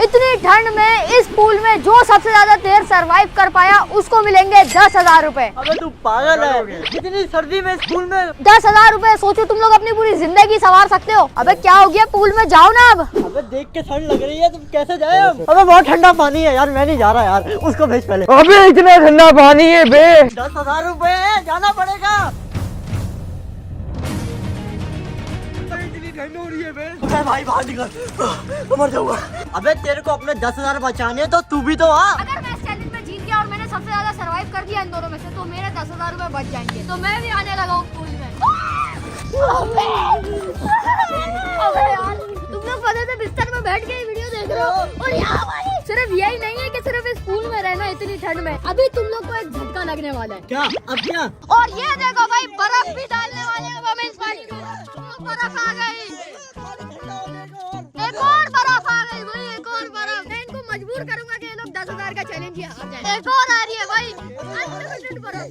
इतनी ठंड में इस पूल में जो सबसे ज्यादा देर सरवाइव कर पाया उसको मिलेंगे 10,000 रूपए। अबे तू पागल है, इतनी सर्दी में इस पूल में 10,000 रूपए। सोचो तुम लोग अपनी पूरी जिंदगी संवार सकते हो। अबे क्या हो गया, पूल में जाओ ना अब। अबे देख के ठंड लग रही है, तुम कैसे जाए हम? अबे बहुत ठंडा पानी है यार, मैं नहीं जा रहा यार, उसको भेज पहले। अबे इतना ठंडा पानी है बे। 10,000 रूपए है, जाना पड़ेगा। ठंड हो रही है बे। अबे भाई बाहर निकल, मर जाऊंगा। अबे तेरे को अपने 10,000 बचाने तो तू भी तो आ। अगर मैं इस चैलेंज में जीत गया और मैंने सबसे ज्यादा सरवाइव कर दिया इन दोनों में से, तो मेरे 10,000 रूपए बच जाएंगे। तो मैं भी आने लगा हूँ पूल में। अबे यार, तुम लोग पता था बिस्तर में बैठ के वीडियो देख रहे हो, और यहाँ भाई सिर्फ यही नहीं है कि सिर्फ इस पूल में रहना इतनी ठंड में, अभी तुम लोग को एक झटका लगने वाला है। क्या? अब क्या? और ये देखो भाई, बर्फ भी डालने वाले हैं हम इस पानी में। बर्फ आ गई, एक और बर्फ आ गई भाई, एक और बर्फ। मैं इनको मजबूर करूंगा कि ये लोग 10,000 का चैलेंज ही हार जाए। एक और आ रही है भाई, अनलिमिटेड बर्फ।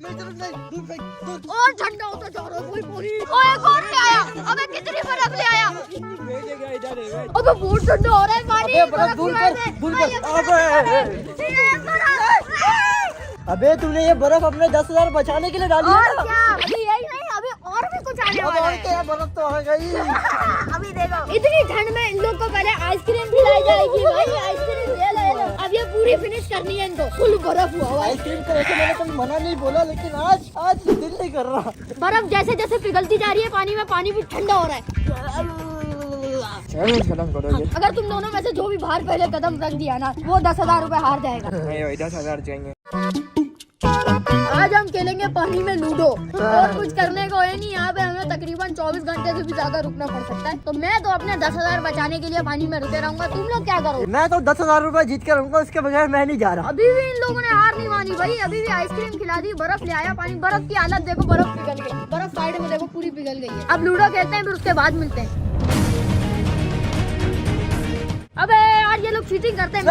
और ठंडा होता जा रहा है पूरी। ओ एक और ले आया। अबे कितनी बर्फ ले आया? अबे बहुत ठंडा हो रहा है पानी। बर्फ दूर कर। अबे तूने ये बर्फ अपने 10,000 बचाने के लिए डाली और है? क्या? अभी यही नहीं, अभी और भी कुछ आने वाला है। क्या बर्फ तो आ गई। अभी देखो, इतनी ठंड में इन लोग को पहले आइसक्रीम खिलाई जाएगी भाई। आइसक्रीम ले लो। अब ये पूरी फिनिश करनी है इनको। फुल बर्फ हुआ हुआ है। आइसक्रीम को वैसे मैंने कभी मना नहीं बोला, लेकिन आज दिल नहीं कर रहा। बर्फ जैसे जैसे पिघलती जा रही है पानी में, पानी भी ठंडा हो रहा है। खत्म करोगे। अगर तुम दोनों में से जो भी बाहर पहले कदम रख दिया ना, वो 10,000 रूपए हार जाएगा। नहीं भाई 10,000 चाहिए। आज हम खेलेंगे पानी में लूडो, और कुछ करने को है नहीं। यहाँ पे हमें तकरीबन 24 घंटे से भी ज्यादा रुकना पड़ सकता है। तो मैं तो अपने 10,000 बचाने के लिए पानी में रुके रहूंगा। तुम लोग क्या करो? मैं तो 10,000 रूपए जीत कर रहूंगा, उसके बगैर मैं नहीं जा रहा। अभी भी इन लोगों ने हार नहीं मानी भाई। अभी भी आइसक्रीम खिला दी, बर्फ ले आया पानी। बर्फ की हालत देखो, बर्फ पिघल गई। बर्फ साइड में देखो पूरी पिघल गई है। अब लूडो खेलते हैं, फिर उसके बाद मिलते हैं। अबे यार, ये लोग चीटिंग करते हैं।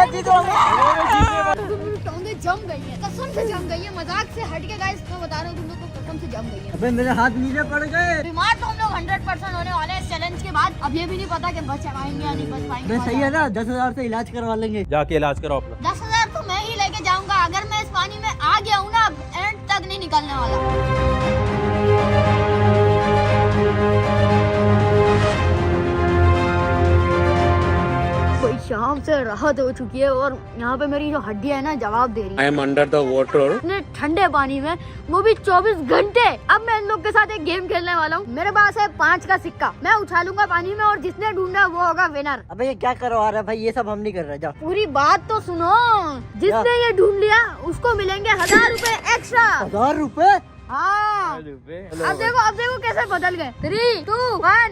टोंगे जम गई है, कसम से जम गई है, मजाक से हट के गाइस मैं बता रहा हूँ, तुम लोग को कसम से जम गई है। अबे मेरे हाथ नीचे पड़ गए। बीमार तो हम लोग 100% होने वाले हैं इस चैलेंज के बाद। अब ये भी नहीं पता कि बच पाएंगे या नहीं बच पाएंगे। मैं सही है ना, 10,000 से इलाज करवा लेंगे। जाके इलाज करो अपना। 10,000 तो मैं ही लेके जाऊंगा। अगर मैं इस पानी में आ गया हूँ ना, अब एंड तक नहीं निकलने वाला। शाम से राहत हो चुकी है, और यहाँ पे मेरी जो हड्डी है ना, जवाब दे रही है। I am under the water। इतने ठंडे पानी में, वो भी 24 घंटे। अब मैं इन लोग के साथ एक गेम खेलने वाला हूँ। मेरे पास है 5 का सिक्का। मैं उछालूंगा पानी में, और जिसने ढूंढा वो होगा विनर। अबे ये क्या करवा रहा है भाई, ये सब हम नहीं कर रहे। जा पूरी बात तो सुनो। जिसने ये ढूंढ लिया उसको मिलेंगे 1,000 रूपए एक्स्ट्रा। 1,000 रूपए? हाँ। अब देखो कैसे बदल गए। 3, 2, 1।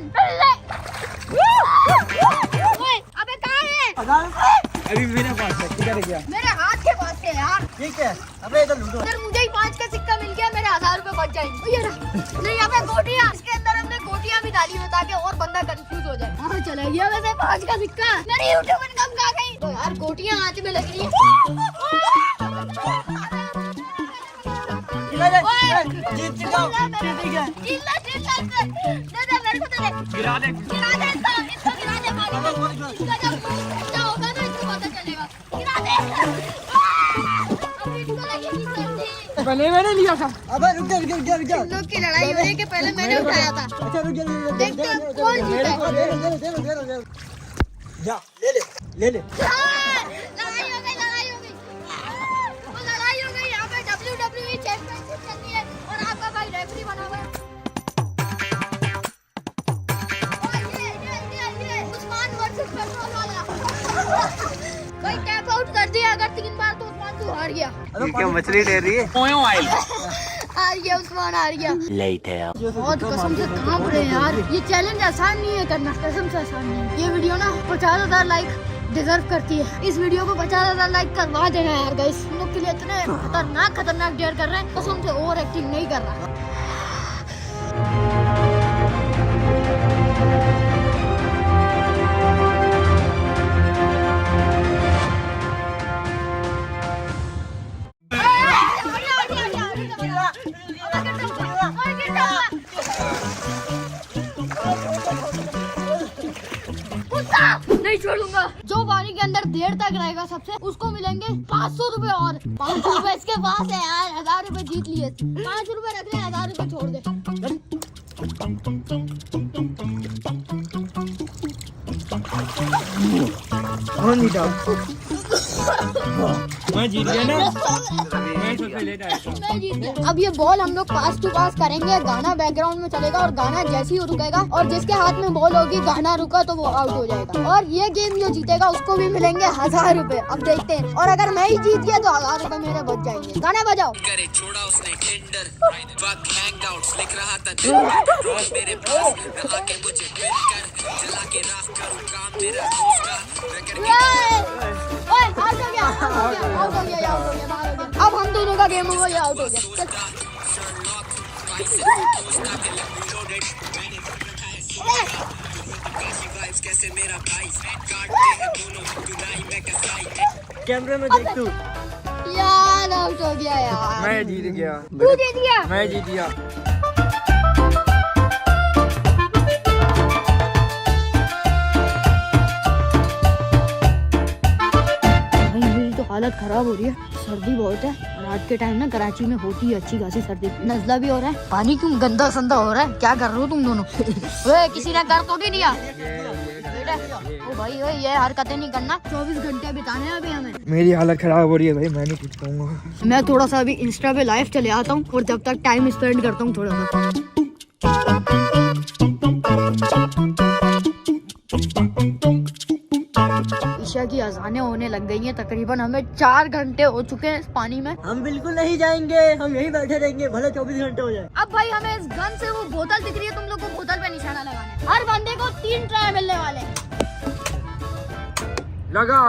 अबे कहाँ है? 1,000 रूपए अभी मेरे पास है, किधर गया? मेरे हाथ के पास है यार। ठीक है। अबे इधर लूडो। अगर मुझे ही 5 का सिक्का मिल गया, मेरे 1,000 रूपए बच जाएंगे। ये रहा। नहीं, यहाँ पे गोटियाँ, इसके अंदर हमने गोटियाँ भी डाली है ताकि और बंदा कंफ्यूज हो जाए। कहाँ चला गया वैसे 5 का सिक्का? मेरी यूट्यूब इनकम कहाँ गई? तो यार गोटियाँ हाथ में लग रही है। जीत चुका हूँ। गिरा दे। पहले मैंने लिया था। अबे रुक जा। इन लोग की लड़ाई हो रही है कि पहले मैंने उठाया था। अच्छा रुक जा। देखते हैं कौन जीता है। दे। जा ले ले। लड़ाई हो गई। वो लड़ाई हो गई। यहाँ पे WWE चैंपियनशिप चलती है, और आपका भाई रेफरी बना हुआ है। ये उस्मान वर्सेस पेट्रोल वाला। कोई टैप आउट कर दिया अगर 3 बार, तो उस्मान तू हार गया। क्या मछली ले रही है? ऑयल हार गया उस्मान, हार गया। बहुत कसम से कांप रहे हैं यार। ये चैलेंज आसान नहीं है करना, कसम से आसान नहीं है। ये वीडियो ना 50,000 लाइक डिजर्व करती है। इस वीडियो को 50,000 लाइक करवा देना यार गाइस। हम लोग के लिए इतने खतरनाक डेयर कर रहे हैं, कसम से ओवर एक्टिंग नहीं कर रहा। नहीं छोड़ूंगा। जो पानी के अंदर देर तक रहेगा सबसे उसको मिलेंगे 500 रुपए और 500 रुपए इसके पास है यार। 1000 रुपए जीत लिए। 5 रुपए रख ले 1000 रुपए छोड़ दे। मैं जीत गया ना। मैं सबसे लेट आया था। मैं जीत गया। अब ये बॉल हम लोग पास टू पास करेंगे। गाना बैकग्राउंड में चलेगा और गाना जैसे ही रुकेगा और जिसके हाथ में बॉल होगी गाना रुका तो वो आउट हो जाएगा। और ये गेम जो जीतेगा उसको भी मिलेंगे 1000 रुपए। अब देखते हैं। और अगर मैं ही जीत गया तो 1000 रुपए मेरे बच जाएंगे। गाना बजाओ। करे छोड़ा उसने टेंडर वक्त हैंगआउट्स लिख रहा था दिल मेरे पास न आके मुझे मिलकर जला के राख करूं काम मेरा दोस्त का मैं करके ओए आउट हो गया। आउट हो गया। बाहर हो गया। अब हम दोनों का गेम होगा। ये आउट हो गया। कैसे मेरा भाई काटते हैं दोनों दुनाई में कसाई कैमरे में देख तू। यार आउट हो गया यार। मैं जीत गया। तू जीत गया। मैं जीत गया। मेरी तो हालत खराब हो रही है। सर्दी बहुत है। रात के टाइम ना कराची में होती है अच्छी खासी सर्दी। नजला भी हो रहा है। पानी क्यों गंदा संदा हो रहा है? क्या कर रहे हो तुम दोनों? वे किसी ने कर तो नहीं दिया? ओ भाई ओए ये हरकतें नहीं करना। 24 घंटे बिताने हैं अभी हमें। मेरी हालत खराब हो रही है भाई। मैं नहीं जीत पाऊंगा। मैं थोड़ा सा अभी इंस्टा पे लाइव चले आता हूँ और जब तक टाइम स्पेंड करता हूँ थोड़ा सा। ईशा की अजानें होने लग गई हैं। तकरीबन हमें 4 घंटे हो चुके हैं इस पानी में। हम बिल्कुल नहीं जाएंगे। हम यहीं बैठे रहेंगे भले 24 घंटे हो जाए। अब भाई हमें इस गन से वो बोतल दिख रही है। तुम लोग को बोतल पे निशाना लगाना है। हर बंदे को 3 ट्राई मिलने वाले हैं। लगा।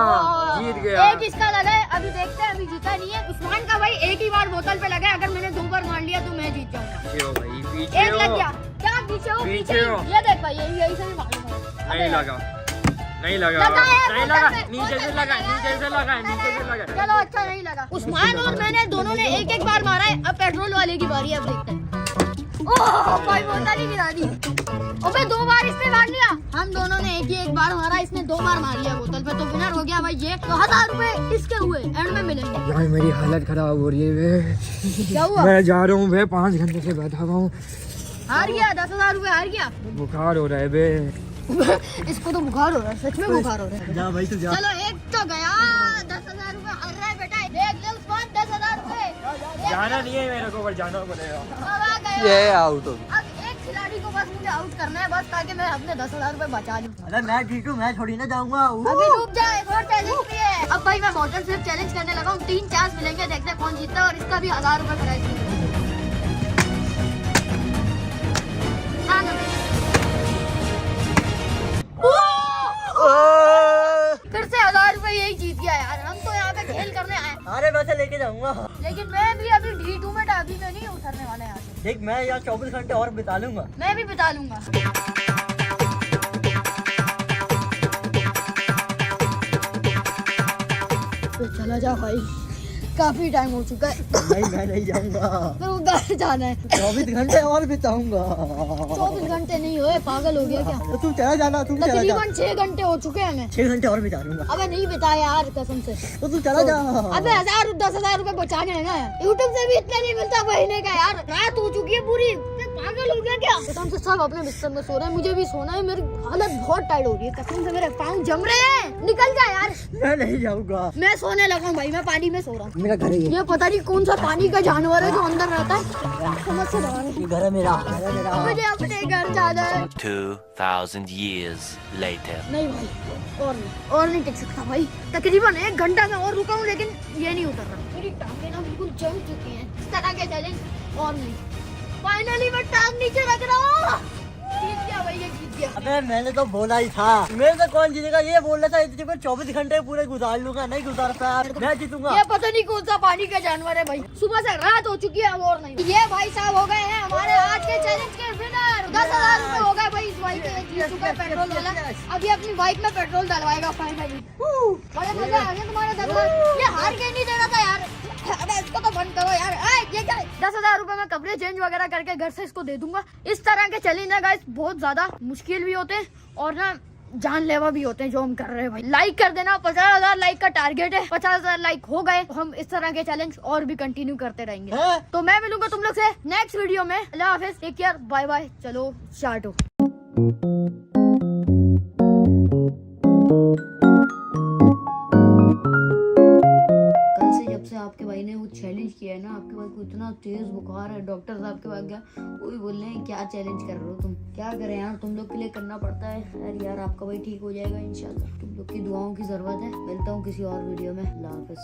जीत गया। एक इसका लगा है। अभी देखते हैं। अभी जीता नहीं है उस्मान का भाई। एक ही बार बोतल पे लगा है। अगर मैंने 2 बार मार लिया तो मैं जीत जाऊंगा। पीछे हो भाई। पीछे एक लग गया। क्या पीछे हो? पीछे हो। ये देख भाई यही से भी मालूम है। नहीं लगा। नहीं लगा। लगा है, नहीं बोतल लगा। पे, नीचे बोतल से पे लगा। लगा है। नीचे से लगा। नीचे से लगा। चलो अच्छा नहीं लगा। उस्मान और मैंने दोनों ने एक बार मारा है। अब पेट्रोल वाले की बारी है। अब देखते हैं। ओह भाई बोतल ही गिरा दी। अबे 2 बार इसने मार लिया। हम दोनों ने एक बार मारा। इसने 2 बार मार लिया बोतल पे। तो विनर हो गया भाई ये। तो 1000 रुपए इसके हुए। एंड में मिलेंगे। यार मेरी हालत खराब हो रही है वे। क्या हुआ? मैं जा रहा हूँ वे। 5 घंटे से बैठा हुआ हूँ। हार गया। 10,000 रुपए हार गया। बुखार हो रहा है बे। इसको तो बुखार हो रहा है। सच में बुखार हो रहा है। जा भाई तू जा। चलो एक तो गया। 10,000 रुपए हार रहा है बेटा। देख ले उस्मान 10,000 रुपए। जाना नहीं है मेरे को पर जाना पड़ेगा। अब आ गया। ये आउट हो। अब एक खिलाड़ी को बस मुझे आउट करना है बस ताकि मैं अपने 10,000 रुपए बचा लूं। अरे मैं जीतू मैं थोड़ी ना जाऊंगा। अभी डूब जाए। और चैलेंज भी है। अब भाई मैं वाटर स्लिप चैलेंज करने लगा हूँ। 3 चांस मिलेंगे। देखते हैं कौन जीतता है। और इसका भी 1000 रुपए प्राइज मिलेगा। फिर से 1000 रुपए यही जीत गया यार। हम तो यहाँ पे खेल करने आए। अरे मैं से लेके जाऊंगा। लेकिन मैं भी अभी ढीठ हूँ बेटा। अभी मैं नहीं उतरने वाला यहाँ से। देख मैं यहाँ 24 घंटे और बिता लूंगा। मैं भी बिता लूंगा। तो चला जा भाई। काफी टाइम हो चुका है। नहीं मैं नहीं जाऊंगा। मेरे को घर जाना है। 24 घंटे और बिताऊंगा। 24 घंटे नहीं हुए। पागल हो गया क्या? तो तू चला जाना। तू चला जा। तकरीबन 6 घंटे हो चुके हैं हमें। 6 घंटे और बिता लूंगा। अबे नहीं बिता यार कसम से। तो तू चला जा। अबे 10,000 रुपए बचाने हैं ना। यूट्यूब से भी इतना नहीं मिलता महीने का यार। रात हो चुकी है पूरी। पागल हो गया क्या? कसम से सब अपने बिस्तर में सो रहे हैं। मुझे भी सोना है। मेरी हालत बहुत टाइट हो रही है। कसम से मेरे पाँव जम रहे हैं। निकल जा यार। मैं नहीं जाऊंगा। मैं सोने लगा हूँ भाई। मैं पानी में सो रहा हूँ। मेरा घर है ये पता नहीं कौन सा पानी का जानवर है जो अंदर रहता है। समझ से बाहर है। ये घर है मेरा। घर है मेरा। मुझे अपने घर जाना है। 2,000 years later. नहीं भाई और नहीं टिक सकता भाई। तकरीबन 1 घंटा मैं और रुका हूँ लेकिन ये नहीं उतर रहा। मेरी टांगें ना बिल्कुल जम चुकी हैं। इस तरह के चैलेंज और नहीं। फाइनली मैं टांग नीचे रख रहा हूँ। जीत गया भाई। ये जीत गया। अबे मैंने तो बोला ही था। मेरे से कौन जीतेगा ये बोल रहा था। इतने को 24 घंटे पूरे गुजार लूंगा। नहीं गुजार पाया। मैं जीतूंगा। ये पता नहीं कौन सा पानी का जानवर है भाई। सुबह से रात हो चुकी है अब और नहीं। ये भाई साहब हो गए हैं हमारे आज के चैलेंज के विनर। 10,000 रुपए हो गए भाई इस बाइक के। जीत चुका है पेट्रोल वाला। अभी अपनी बाइक में पेट्रोल डलवाएगा फाइनली। बड़े मजा आ गया तुम्हारे 10,000। ये हार के नहीं देना था यार। अबे इसको तो बंद करो यार। ये क्या 10,000 रुपए में कपड़े चेंज वगैरह करके घर से इसको दे दूंगा। इस तरह के चैलेंज है गाइस बहुत ज्यादा मुश्किल भी होते हैं और ना जानलेवा भी होते हैं जो हम कर रहे हैं भाई। लाइक कर देना, 50,000 लाइक का टारगेट है। 50,000 लाइक हो गए तो हम इस तरह के चैलेंज और भी कंटिन्यू करते रहेंगे। हाँ। तो मैं मिलूंगा तुम लोग से नेक्स्ट वीडियो में। अल्लाह हाफिज, टेक केयर, बाय बाय। चलो स्टार्ट हो। कल से जब से आपके भाई ने वो चैलेंज किया है ना, आपके भाई को इतना तेज बुखार है, डॉक्टर साहब के पास गया, वो भी बोल रहे हैं क्या चैलेंज कर रहे हो तुम। क्या करें यार, तुम लोग के लिए करना पड़ता है यार। आपका भाई ठीक हो जाएगा इंशाल्लाह। तुम लोग की दुआओं की जरूरत है। मिलता हूँ किसी और वीडियो में। अल्लाह हाफिज।